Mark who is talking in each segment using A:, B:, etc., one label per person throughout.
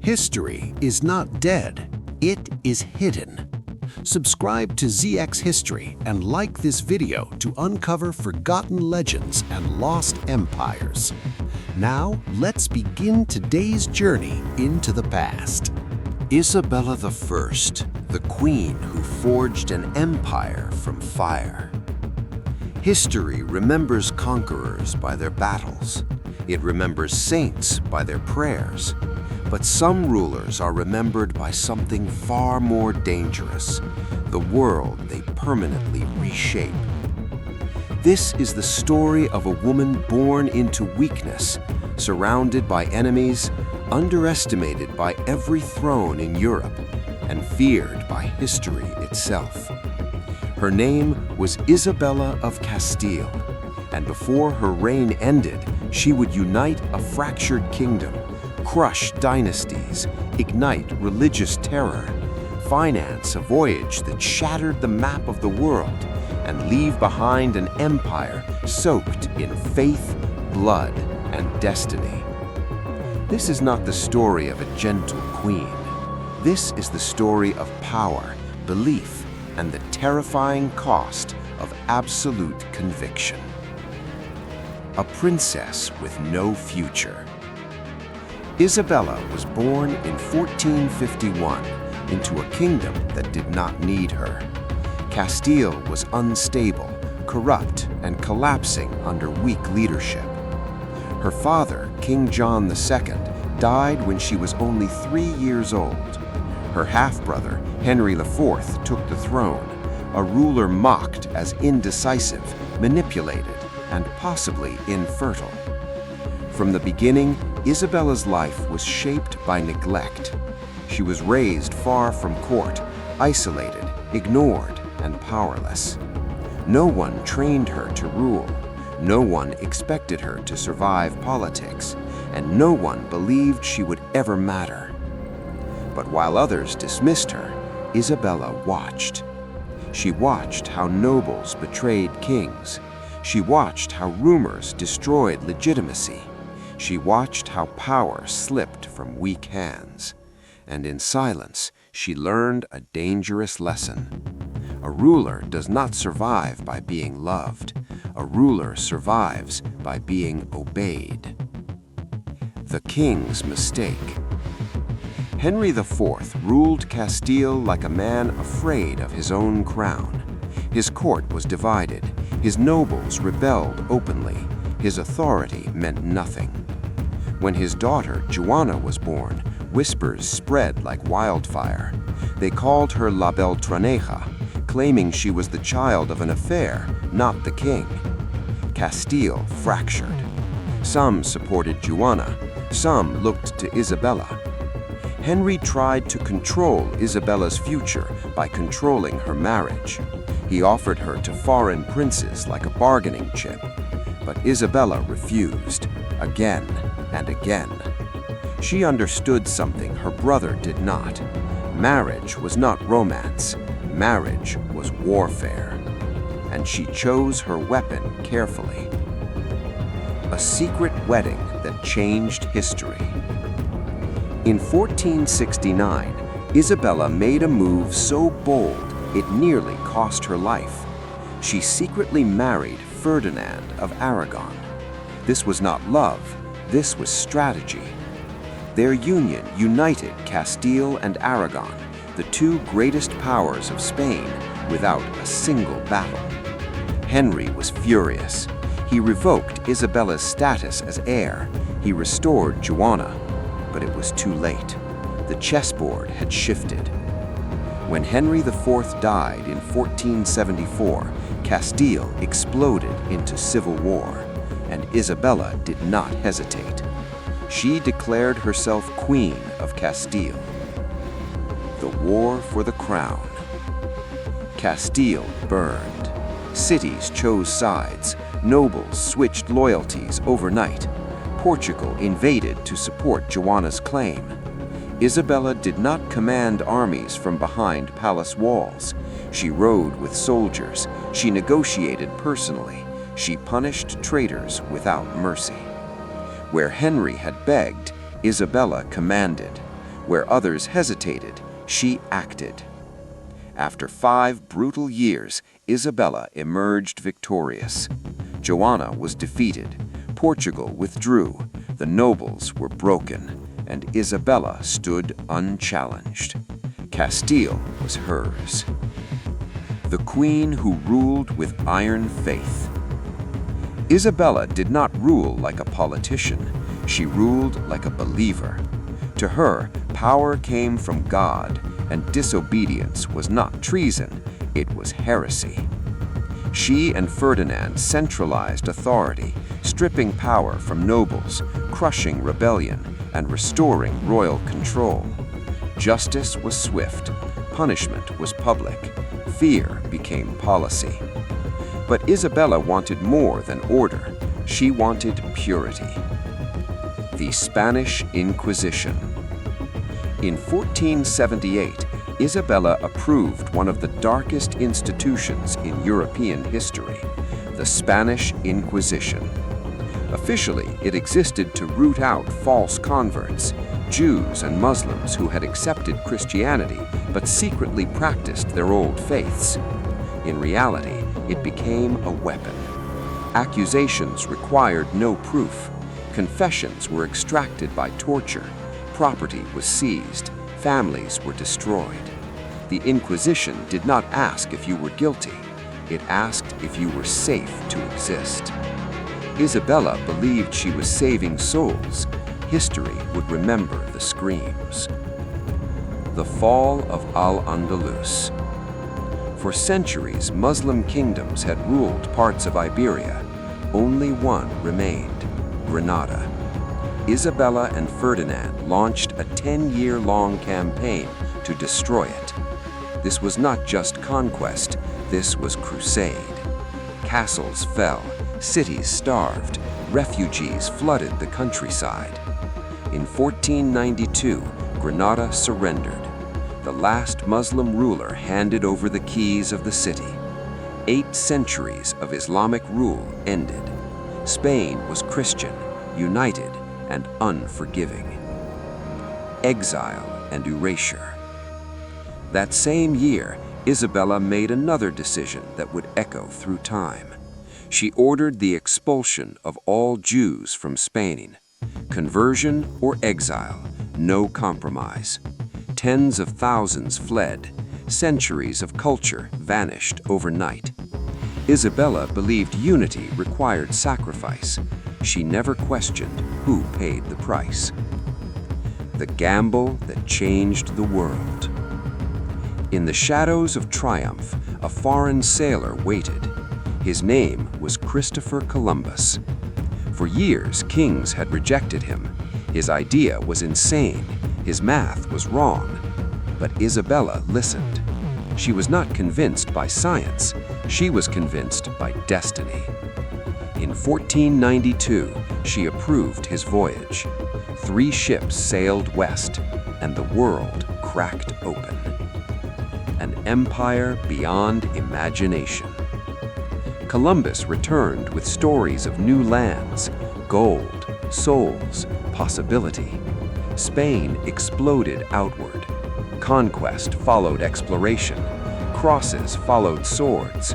A: History is not dead, it is hidden. Subscribe to ZX History and like this video to uncover forgotten legends and lost empires. Now, let's begin today's journey into the past. Isabella I, the queen who forged an empire from fire. History remembers conquerors by their battles. It remembers saints by their prayers. But some rulers are remembered by something far more dangerous, the world they permanently reshape. This is the story of a woman born into weakness, surrounded by enemies, underestimated by every throne in Europe, and feared by history itself. Her name was Isabella of Castile, and before her reign ended, she would unite a fractured kingdom, crush dynasties, ignite religious terror, finance a voyage that shattered the map of the world, and leave behind an empire soaked in faith, blood, and destiny. This is not the story of a gentle queen. This is the story of power, belief, and the terrifying cost of absolute conviction. A princess with no future. Isabella was born in 1451 into a kingdom that did not need her. Castile was unstable, corrupt, and collapsing under weak leadership. Her father, King John II, died when she was only 3 years old. Her half-brother, Henry IV, took the throne, a ruler mocked as indecisive, manipulated, and possibly infertile. From the beginning, Isabella's life was shaped by neglect. She was raised far from court, isolated, ignored, and powerless. No one trained her to rule. No one expected her to survive politics, and no one believed she would ever matter. But while others dismissed her, Isabella watched. She watched how nobles betrayed kings. She watched how rumors destroyed legitimacy. She watched how power slipped from weak hands. And in silence, she learned a dangerous lesson. A ruler does not survive by being loved. A ruler survives by being obeyed. The king's mistake. Henry IV ruled Castile like a man afraid of his own crown. His court was divided. His nobles rebelled openly. His authority meant nothing. When his daughter, Joanna, was born, whispers spread like wildfire. They called her La Beltraneja, claiming she was the child of an affair, not the king. Castile fractured. Some supported Joanna, some looked to Isabella. Henry tried to control Isabella's future by controlling her marriage. He offered her to foreign princes like a bargaining chip. But Isabella refused, again and again. She understood something her brother did not. Marriage was not romance. Marriage was warfare. And she chose her weapon carefully. A secret wedding that changed history. In 1469, Isabella made a move so bold it nearly cost her life. She secretly married Ferdinand of Aragon. This was not love, this was strategy. Their union united Castile and Aragon, the two greatest powers of Spain, without a single battle. Henry was furious. He revoked Isabella's status as heir. He restored Joanna, but it was too late. The chessboard had shifted. When Henry IV died in 1474, Castile exploded into civil war, and Isabella did not hesitate. She declared herself Queen of Castile. The war for the crown. Castile burned. Cities chose sides. Nobles switched loyalties overnight. Portugal invaded to support Joanna's claim. Isabella did not command armies from behind palace walls. She rode with soldiers. She negotiated personally. She punished traitors without mercy. Where Henry had begged, Isabella commanded.
B: Where others hesitated, she acted. After 5 brutal years, Isabella emerged victorious. Joanna was defeated, Portugal withdrew, the nobles were broken, and Isabella stood unchallenged. Castile was hers. The queen who ruled with iron faith. Isabella did not rule like a politician, she ruled like a believer. To her, power came from God, and disobedience was not treason, it was heresy. She and Ferdinand centralized authority, stripping power from nobles, crushing rebellion, and restoring royal control. Justice was swift, punishment was public, fear became policy. But Isabella wanted more than order, she wanted purity. The Spanish Inquisition. In 1478, Isabella approved one of the darkest institutions in European history, the Spanish Inquisition. Officially, it existed to root out false converts, Jews and Muslims who had accepted Christianity but secretly practiced their old faiths. In reality, it became a weapon. Accusations required no proof. Confessions were extracted by torture. Property was seized. Families were destroyed. The Inquisition did not ask if you were guilty. It asked if you were safe to exist. Isabella believed she was saving souls. History would remember the screams. The fall of Al-Andalus. For centuries, Muslim kingdoms had ruled parts of Iberia. Only one remained, Granada. Isabella and Ferdinand launched a 10-year-long campaign to destroy it. This was not just conquest, this was crusade. Castles fell, cities starved, refugees flooded the countryside. In 1492, Granada surrendered. The last Muslim ruler handed over the keys of the city. 8 centuries of Islamic rule ended. Spain was Christian, united, and unforgiving. Exile and erasure. That same year, Isabella made another decision that would echo through time. She ordered the expulsion of all Jews from Spain. Conversion or exile, no compromise. Tens of thousands fled. Centuries of culture vanished overnight. Isabella believed unity required sacrifice. She never questioned who paid the price. The gamble that changed the world. In the shadows of triumph, a foreign sailor waited. His name was Christopher Columbus. For years, kings had rejected him. His idea was insane. His math was wrong. But Isabella listened. She was not convinced by science. She was convinced by destiny. In 1492, she approved his voyage. 3 ships sailed west, and the world cracked open. An empire beyond imagination. Columbus returned with stories of new lands, gold, souls, possibility. Spain exploded outward. Conquest followed exploration. Crosses followed swords.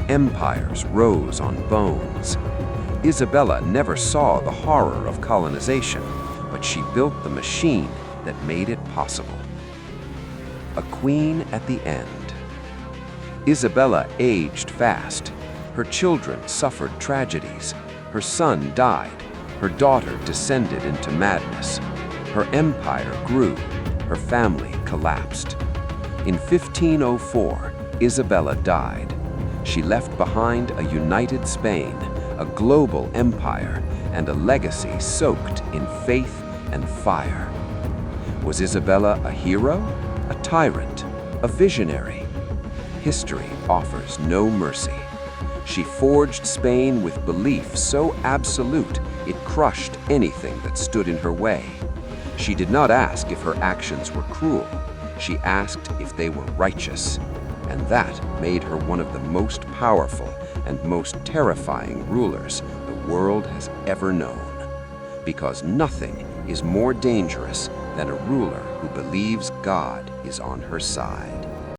B: Empires rose on bones. Isabella never saw the horror of colonization, but she built the machine that made it possible. A queen at the end. Isabella aged fast. Her children suffered tragedies. Her son died. Her daughter descended into madness. Her empire grew. Her family collapsed. In 1504, Isabella died. She left behind a united Spain, a global empire, and a legacy soaked in faith and fire. Was Isabella a hero, a tyrant, a visionary? History offers no mercy. She forged Spain with belief so absolute it crushed anything that stood in her way. She did not ask if her actions were cruel. She asked if they were righteous. And that made her one of the most powerful and most terrifying rulers the world has ever known. Because nothing is more dangerous than a ruler who believes God is on her side.